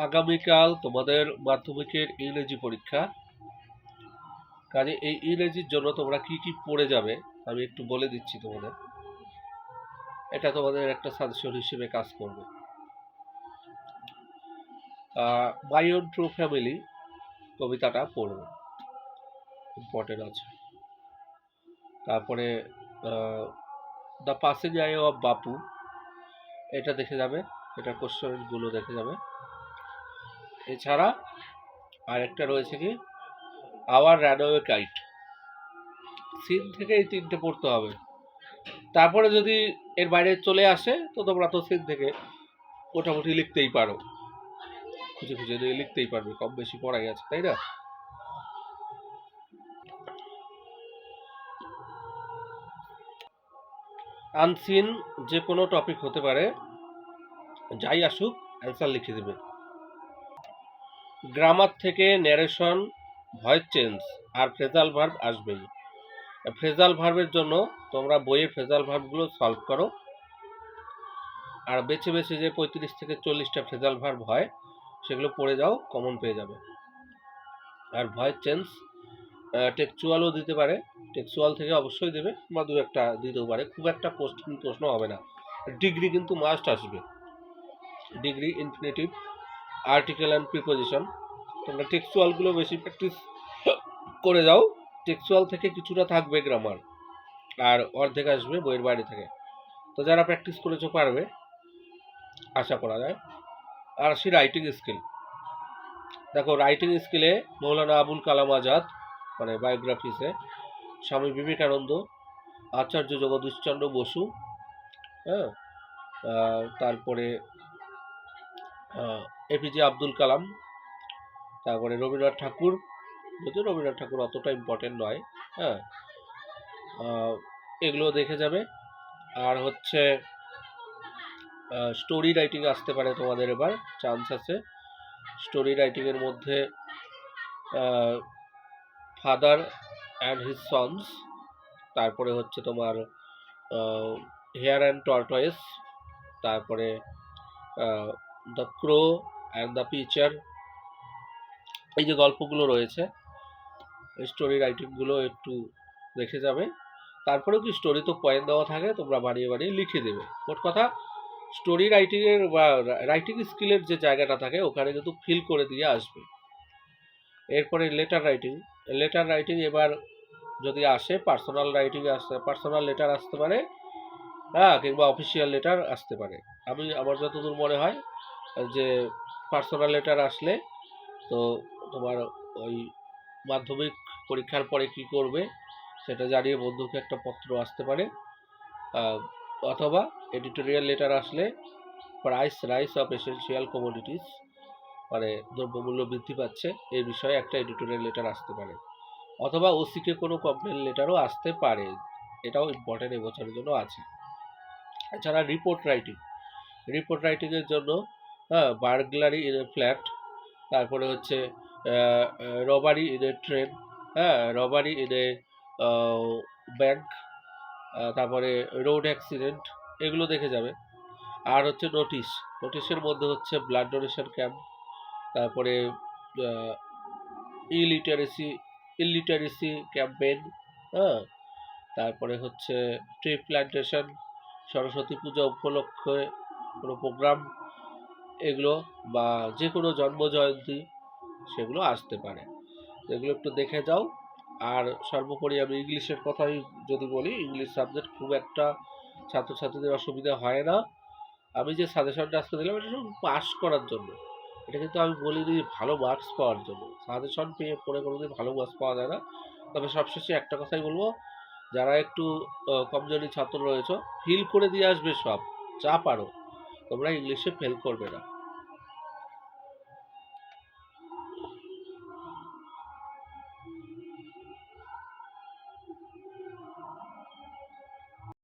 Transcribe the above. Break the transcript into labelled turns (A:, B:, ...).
A: আগামীকাল তোমাদের মাধ্যমিকের ইংরেজি পরীক্ষা। কাজে এই ইংরেজির জন্য তোমরা কি কি পড়ে যাবে আমি একটু বলে দিচ্ছি তোমাদের। এটা তোমাদের একটা সাজেশন হিসেবে কাজ করবে। মাই ওন ট্রু ফ্যামিলি কবিতাটা পড়বে, ইম্পর্টেন্ট আছে। তারপরে দ্য পাসিং আই অফ বাপু, এটা দেখে যাবে, এটা কোশ্চেনগুলো দেখে যাবে। এছাড়া আরেকটা রয়েছে কি, আওয়ার রানওয়ে কাইট, সিন থেকে এই তিনটে পড়তে হবে। তারপরে যদি এর বাইরে চলে আসে তো তোমরা তো সিন থেকে মোটামুটি লিখতেই পারো, খুঁজে খুঁজে দিয়ে লিখতেই পারবে, কম বেশি পড়াই আছে, তাই না? আনসিন যে কোনো টপিক হতে পারে, যাই আসুক অ্যান্সার লিখে দেবে। গ্রামার থেকে ন্যারেশন, ভয়েস চেঞ্জ আর ফ্রেজাল ভার্ব আসবেই। ফ্রেজাল ভার্বের জন্য তোমরা বইয়ের ফ্রেজাল ভার্বগুলো সলভ করো, আর বেছে বেছে যে 35 থেকে 40টা ফ্রেজাল ভার্ব হয় সেগুলো পড়ে যাও, কমন পেয়ে যাবে। আর ভয়েস চেঞ্জ টেক্সচুয়ালও দিতে পারে, টেক্সচুয়াল থেকে অবশ্যই দেবে, বা দু একটা দিতেও পারে, খুব একটা কঠিন প্রশ্ন হবে না। ডিগ্রি কিন্তু মাস্ট আসবে, degree, infinitive, article and preposition. তোমরা টেক্সচুয়ালগুলো বেশি প্র্যাকটিস করে যাও, টেক্সচুয়াল থেকে কিছুটা থাকবে গ্রামার, আর অর্ধেক আসবে বইয়ের বাইরে থেকে। তো যারা প্র্যাকটিস করেছো পারবে, আশা করা যায়। আর সে রাইটিং স্কিল, দেখো রাইটিং স্কিলে মৌলানা আবুল কালাম আজাদ, মানে বায়োগ্রাফিসে স্বামী বিবেকানন্দ, আচার্য জগদীশচন্দ্র বসু, হ্যাঁ, তারপরে এপিজে আব্দুল কালাম, তারপরে রবীন্দ্রনাথ ঠাকুর, যদিও রবীন্দ্রনাথ ঠাকুর অতটা ইম্পর্টেন্ট নয়, হ্যাঁ, এগুলো দেখে যাবে। আর হচ্ছে স্টোরি রাইটিং আসতে পারে তোমাদের, এবার চান্স আছে। স্টোরি রাইটিংয়ের মধ্যে ফাদার অ্যান্ড হিজ সন্স, তারপরে হচ্ছে তোমার হেয়ার অ্যান্ড টর্টয়েস, তারপরে the crow and the pitcher, এই যে গল্পগুলো রয়েছে, স্টোরি রাইটিংগুলো একটু দেখে যাবে। তারপরেও কি স্টোরি তো পয়েন্ট দেওয়া থাকে, তোমরা বাড়িয়ে বাড়িয়ে লিখে দেবে। মোট কথা স্টোরি রাইটিংয়ের বা রাইটিং স্কিলের যে জায়গাটা থাকে ওখানে কিন্তু ফিল করে দিয়ে আসবে। এরপরে লেটার রাইটিং, লেটার রাইটিং এবার যদি আসে, পার্সোনাল রাইটিং আসতে, পার্সোনাল লেটার আসতে পারে, হ্যাঁ, কিংবা অফিসিয়াল লেটার আসতে পারে। আমার যতদূর মনে হয় যে পার্সোনাল লেটার আসলে তো তোমার ওই মাধ্যমিক পরীক্ষার পরে কি করবে সেটা জানিয়ে বন্ধুকে একটা পত্র আসতে পারে, অথবা এডিটোরিয়াল লেটার আসলে price rice of essential commodities, মানে দ্রব্যমূল্য বৃদ্ধি পাচ্ছে, এই বিষয়ে একটা এডিটোরিয়াল লেটার আসতে পারে, অথবা ওসিকে কোনো কমপ্লেন লেটারও আসতে পারে, এটাও ইম্পর্টেন্ট এবছরের জন্য আছে। এছাড়া রিপোর্ট রাইটিং, রিপোর্ট রাইটিংয়ের জন্য বার্গলারি ইন এ ফ্ল্যাট, তারপরে হচ্ছে রবারি ইন এ ট্রেন, হ্যাঁ, রবারি ইন এ ব্যাংক, তারপরে রোড অ্যাক্সিডেন্ট, এগুলো দেখে যাবে। আর হচ্ছে নোটিশ, নোটিশের মধ্যে হচ্ছে ব্লাড ডোনেশন ক্যাম্প, তারপরে ইলিটারেসি ক্যাম্পেইন, হ্যাঁ, তারপরে হচ্ছে ট্রি প্ল্যান্টেশন, সরস্বতী পূজা উপলক্ষে কোনো প্রোগ্রাম, এগুলো বা যে কোনো জন্মজয়ন্তী সেগুলো আসতে পারে, এগুলো একটু দেখে যাও। আর সর্বোপরি আমি ইংলিশের কথাই যদি বলি, ইংলিশ সাবজেক্ট খুব একটা ছাত্রছাত্রীদের অসুবিধা হয় না। আমি যে সাজেশনটা আজকে দিলাম এটা শুধু পাস করার জন্য, এটা কিন্তু আমি বলিনি ভালো মার্কস পাওয়ার জন্য। সাজেশন পেয়ে পড়ে কোনোদিন ভালো মার্কস পাওয়া যায় না। তবে সবশেষে একটা কথাই বলবো, যারা একটু কমজোরি ছাত্র রয়েছে, ফিল করে দিয়ে আসবে সব, যা পারো, তোমরা ইংলিশে ফেল করবে না।